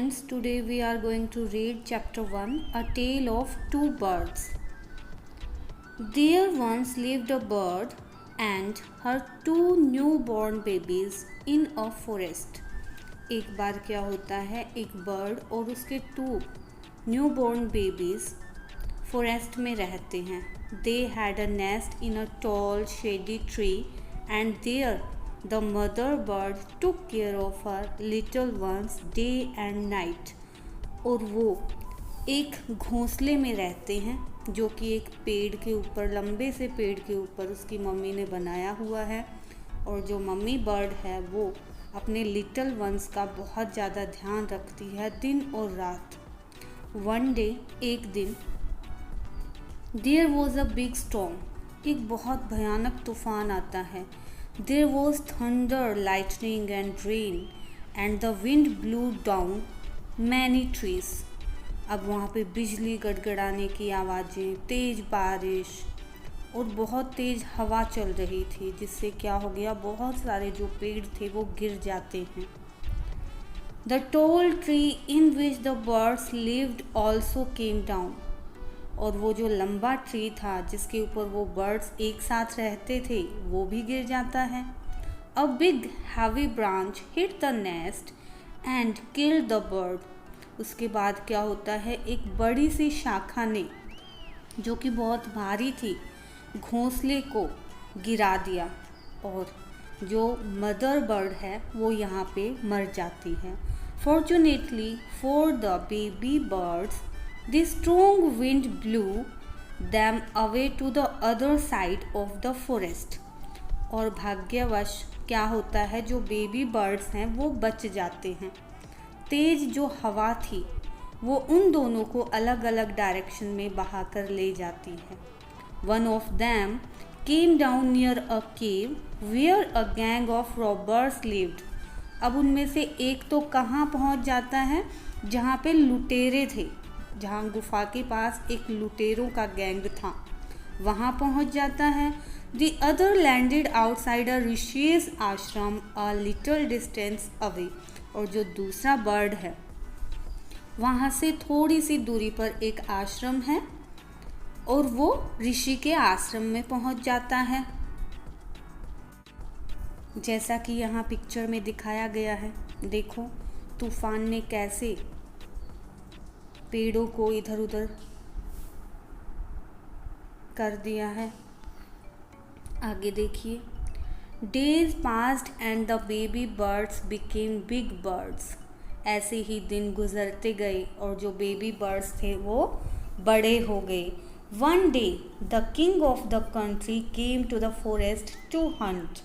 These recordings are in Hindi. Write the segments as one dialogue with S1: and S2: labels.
S1: friends, today we are going to read chapter 1, A Tale of Two Birds. There once lived a bird and her two newborn babies in a forest. एक बार क्या होता है, एक बर्ड और उसके टू न्यूबॉर्न बेबीज फॉरेस्ट में रहते हैं. They had a nest in a tall shady tree and there the mother bird took care of her little ones day and night. और वो एक घोंसले में रहते हैं जो कि एक पेड़ के ऊपर, लंबे से पेड़ के ऊपर उसकी मम्मी ने बनाया हुआ है. और जो मम्मी बर्ड है वो अपने लिटिल वंस का बहुत ज़्यादा ध्यान रखती है दिन और रात. वन डे, एक दिन, there was a big storm. एक बहुत भयानक तूफान आता है. There was thunder, lightning and rain and the wind blew down many trees. अब वहाँ पे बिजली गड़गड़ाने की आवाज़ें, तेज़ बारिश और बहुत तेज़ हवा चल रही थी, जिससे क्या हो गया, बहुत सारे जो पेड़ थे वो गिर जाते हैं. The tall tree in which the birds lived also came down. और वो जो लंबा ट्री था जिसके ऊपर वो बर्ड्स एक साथ रहते थे वो भी गिर जाता है. A big heavy branch hit the nest and killed the bird. उसके बाद क्या होता है, एक बड़ी सी शाखा ने, जो कि बहुत भारी थी, घोंसले को गिरा दिया और जो मदर बर्ड है वो यहाँ पे मर जाती है. Fortunately for the baby birds the strong wind blew them away to the other side of the forest. और भाग्यवश क्या होता है, जो बेबी बर्ड्स हैं वो बच जाते हैं. तेज जो हवा थी वो उन दोनों को अलग अलग डायरेक्शन में बहाकर ले जाती है. One of them came down near a cave where a gang of robbers lived. अब उनमें से एक तो कहाँ पहुँच जाता है, जहाँ पे लुटेरे थे, जहाँ गुफा के पास एक लुटेरों का गैंग था, वहाँ पहुँच जाता है. द अदर लैंडेड आउटसाइड अ ऋषिज आश्रम अ लिटिल डिस्टेंस अवे. और जो दूसरा बर्ड है वहाँ से थोड़ी सी दूरी पर एक आश्रम है और वो ऋषि के आश्रम में पहुँच जाता है, जैसा कि यहाँ पिक्चर में दिखाया गया है. देखो तूफान ने कैसे पेड़ों को इधर उधर कर दिया है. आगे देखिए. Days passed and the baby birds became big birds. ऐसे ही दिन गुजरते गए और जो बेबी बर्ड्स थे वो बड़े हो गए. One day the king of the country came to the forest to hunt.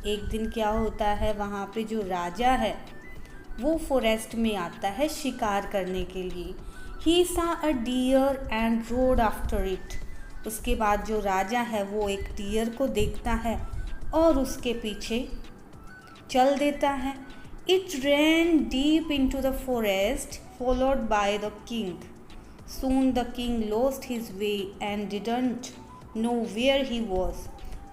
S1: एक दिन क्या होता है, वहाँ पे जो राजा है वो फॉरेस्ट में आता है शिकार करने के लिए. He saw a deer and rode after it. उसके बाद जो राजा है वो एक डियर को देखता है और उसके पीछे चल देता है. It ran deep into the forest, followed by the king. Soon the king lost his way and didn't know where he was.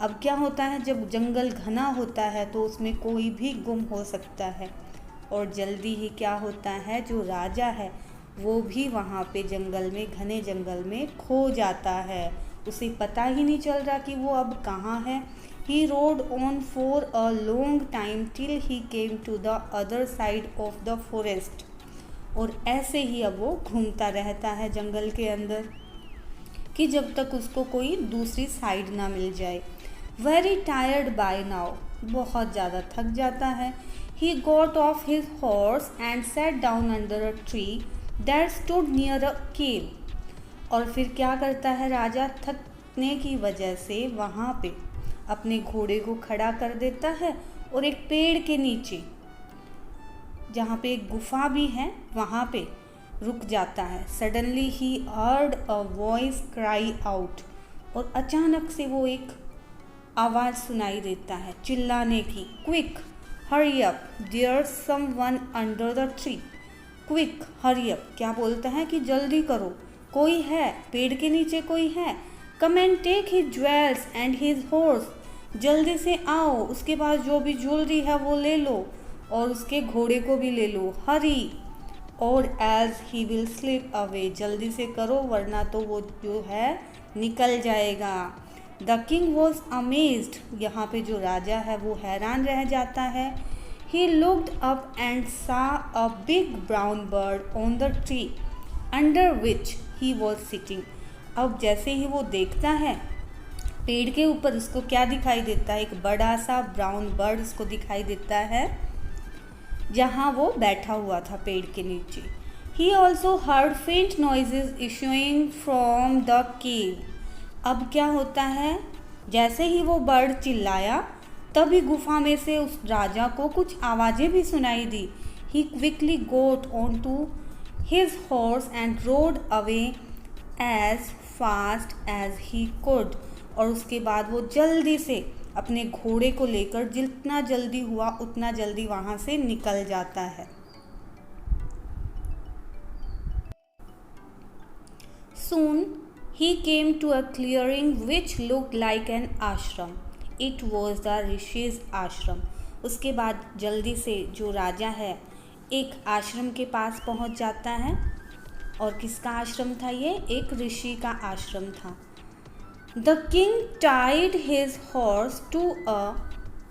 S1: अब क्या होता है, जब जंगल घना होता है तो उसमें कोई भी गुम हो सकता है. और जल्दी ही क्या होता है, जो राजा है वो भी वहाँ पे जंगल में, घने जंगल में खो जाता है. उसे पता ही नहीं चल रहा कि वो अब कहाँ है. He rode on for a long time till he came to the other side of the forest. और ऐसे ही अब वो घूमता रहता है जंगल के अंदर कि जब तक उसको कोई दूसरी साइड ना मिल जाए. Very tired by now. बहुत ज़्यादा थक जाता है. He got off his horse and sat down under a tree that stood near a cave. और फिर क्या करता है राजा, थकने की वजह से वहाँ पे अपने घोड़े को खड़ा कर देता है और एक पेड़ के नीचे, जहाँ पे एक गुफा भी है, वहाँ पे रुक जाता है. Suddenly he heard a voice cry out. और अचानक से वो एक आवाज़ सुनाई देता है चिल्लाने की. Quick hurry up, there someone under the tree. Quick hurry up, क्या बोलता है कि जल्दी करो, कोई है, पेड़ के नीचे कोई है. Come and take his jewels and his horse. जल्दी से आओ, उसके पास जो भी ज्वेलरी है वो ले लो और उसके घोड़े को भी ले लो. हरी. और as he will slip away, जल्दी से करो वरना तो वो जो है निकल जाएगा। द किंग वॉज अमेज्ड, यहाँ पे जो राजा है वो हैरान रह जाता है। He looked up and saw a big brown bird on the tree under which he was sitting. अब जैसे ही वो देखता है पेड़ के ऊपर, उसको क्या दिखाई देता है? एक बड़ा सा ब्राउन बर्ड उसको दिखाई देता है जहाँ वो बैठा हुआ था पेड़ के नीचे। ही ऑल्सो हर्ड फेंट noises issuing from the cave. अब क्या होता है, जैसे ही वो बर्ड चिल्लाया तभी गुफा में से उस राजा को कुछ आवाज़ें भी सुनाई दी। He quickly got on to his horse and rode away as fast as he could. और उसके बाद वो जल्दी से अपने घोड़े को लेकर जितना जल्दी हुआ उतना जल्दी वहाँ से निकल जाता है। Soon he came to a clearing which looked like an ashram. It was the ऋषि's आश्रम। उसके बाद जल्दी से जो राजा है एक आश्रम के पास पहुंच जाता है। और किसका आश्रम था ये? एक ऋषि का आश्रम था। The king tied his horse to a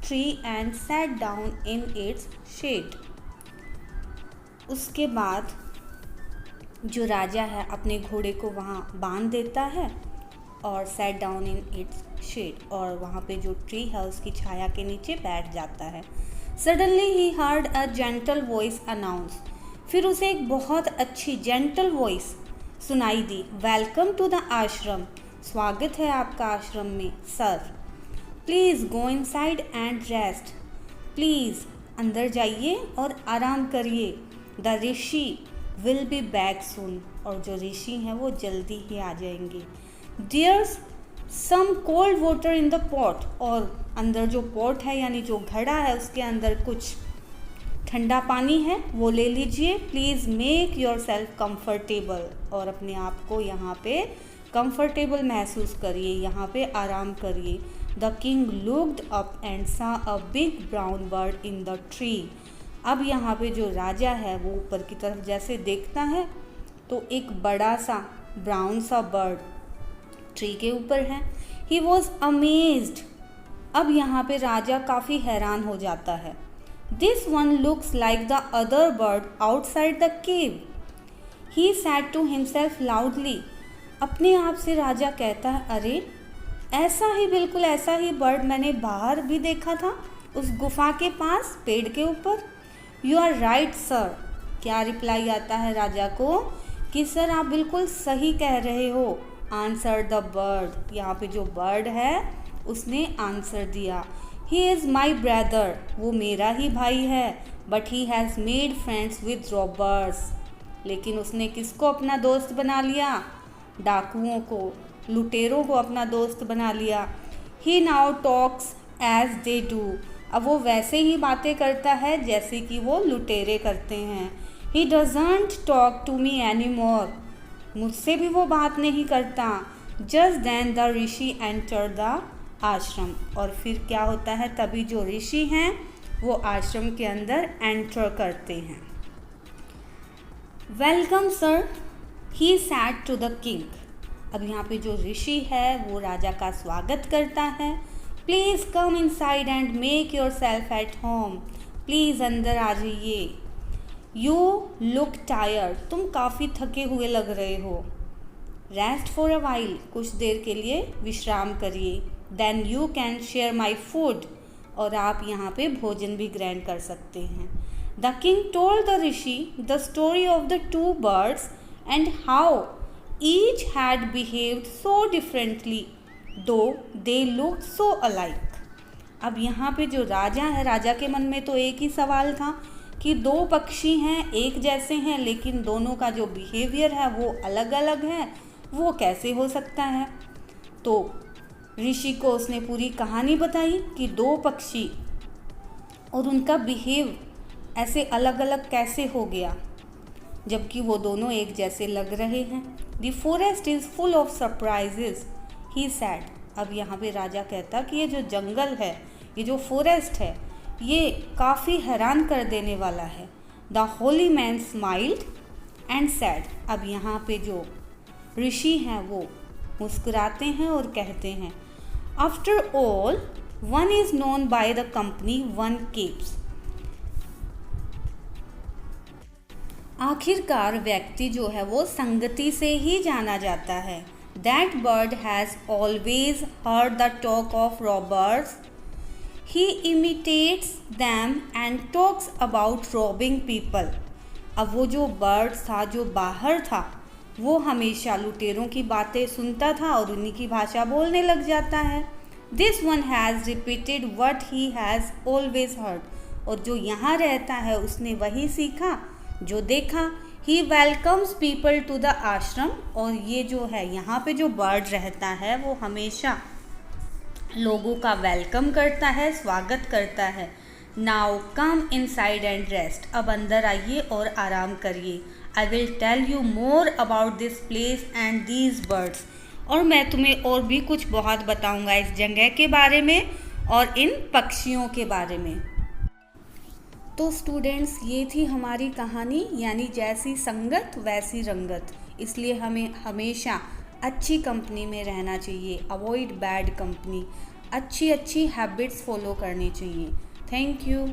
S1: tree and sat down in its shade. उसके बाद जो राजा है अपने घोड़े को वहाँ बांध देता है और sat down in its shade, और वहाँ पे जो ट्री है उसकी छाया के नीचे बैठ जाता है। Suddenly he heard a gentle voice announce. फिर उसे एक बहुत अच्छी जेंटल वॉइस सुनाई दी। वेलकम टू द आश्रम, स्वागत है आपका आश्रम में sir. Please go inside and rest, please अंदर जाइए और आराम करिए। The rishi will be back soon, और जो ऋषि हैं वो जल्दी ही आ जाएंगे। There's some cold water in the pot, और अंदर जो पॉट है यानी जो घड़ा है उसके अंदर कुछ ठंडा पानी है वो ले लीजिए। Please make your self comfortable, और अपने आप को यहाँ पे कंफर्टेबल महसूस करिए, यहाँ पे आराम करिए। The king looked up and saw a big brown bird in the tree. अब यहाँ पे जो राजा है वो ऊपर की तरफ जैसे देखता है तो एक बड़ा सा ब्राउन सा बर्ड ट्री के ऊपर है। ही वॉज अमेज्ड, अब यहाँ पे राजा काफ़ी हैरान हो जाता है। This one looks like the other bird outside the cave. He said to himself loudly, अपने आप से राजा कहता है, अरे ऐसा ही, बिल्कुल ऐसा ही बर्ड मैंने बाहर भी देखा था उस गुफा के पास पेड़ के ऊपर। You are right sir. क्या रिप्लाई आता है राजा को कि सर आप बिल्कुल सही कह रहे हो। आंसर द बर्ड, यहाँ पे जो बर्ड है उसने आंसर दिया। ही इज़ माई ब्रदर, वो मेरा ही भाई है। But he has made friends with robbers, लेकिन उसने किसको अपना दोस्त बना लिया? डाकुओं को, लुटेरों को अपना दोस्त बना लिया। He now talks as they do, अब वो वैसे ही बातें करता है जैसे कि वो लुटेरे करते हैं। He doesn't talk to me any more, मुझसे भी वो बात नहीं करता। Just then the rishi enter the ashram, और फिर क्या होता है, तभी जो ऋषि हैं वो आश्रम के अंदर एंटर करते हैं। Welcome sir, he said to the king. अब यहाँ पे जो ऋषि है वो राजा का स्वागत करता है। Please come inside and make your self at home, please अंदर आ जाइए। यू लुक टायर्ड, तुम काफ़ी थके हुए लग रहे हो। रेस्ट फॉर अ वाइल, कुछ देर के लिए विश्राम करिए। Then you can share my food, और आप यहाँ पे भोजन भी ग्रहण कर सकते हैं। The king told the Rishi the story of the two birds and how each had behaved so differently though they looked so alike. अब यहाँ पे जो राजा है, राजा के मन में तो एक ही सवाल था कि दो पक्षी हैं, एक जैसे हैं, लेकिन दोनों का जो बिहेवियर है वो अलग अलग है, वो कैसे हो सकता है? तो ऋषि को उसने पूरी कहानी बताई कि दो पक्षी और उनका बिहेव ऐसे अलग अलग कैसे हो गया जबकि वो दोनों एक जैसे लग रहे हैं। The forest is full of surprises, he sad. अब यहाँ पे राजा कहता कि ये जो जंगल है, ये जो फॉरेस्ट है, ये काफ़ी हैरान कर देने वाला है। The Holi man smiled and said, अब यहाँ पे जो ऋषि हैं वो मुस्कुराते हैं और कहते हैं, after all one is known by the company one keeps. आखिरकार व्यक्ति जो है वो संगति से ही जाना जाता है। That bird has always heard the talk of robbers, he imitates them and talks about robbing people. अब वो जो बर्ड था जो बाहर था वो हमेशा लुटेरों की बातें सुनता था और उन्हीं की भाषा बोलने लग जाता है। This one has repeated what he has always heard, और जो यहाँ रहता है उसने वही सीखा जो देखा। ही welcomes people to the ashram, और ये जो है यहाँ पे जो बर्ड रहता है वो हमेशा लोगों का वेलकम करता है, स्वागत करता है। Now come inside and rest, अब अंदर आइए और आराम करिए। I will tell you more about this place and these birds, और मैं तुम्हें और भी कुछ बहुत बताऊंगा इस जगह के बारे में और इन पक्षियों के बारे में। तो स्टूडेंट्स, ये थी हमारी कहानी, यानी जैसी संगत वैसी रंगत। इसलिए हमें हमेशा अच्छी कंपनी में रहना चाहिए, अवॉइड बैड कंपनी, अच्छी हैबिट्स फॉलो करनी चाहिए। Thank you.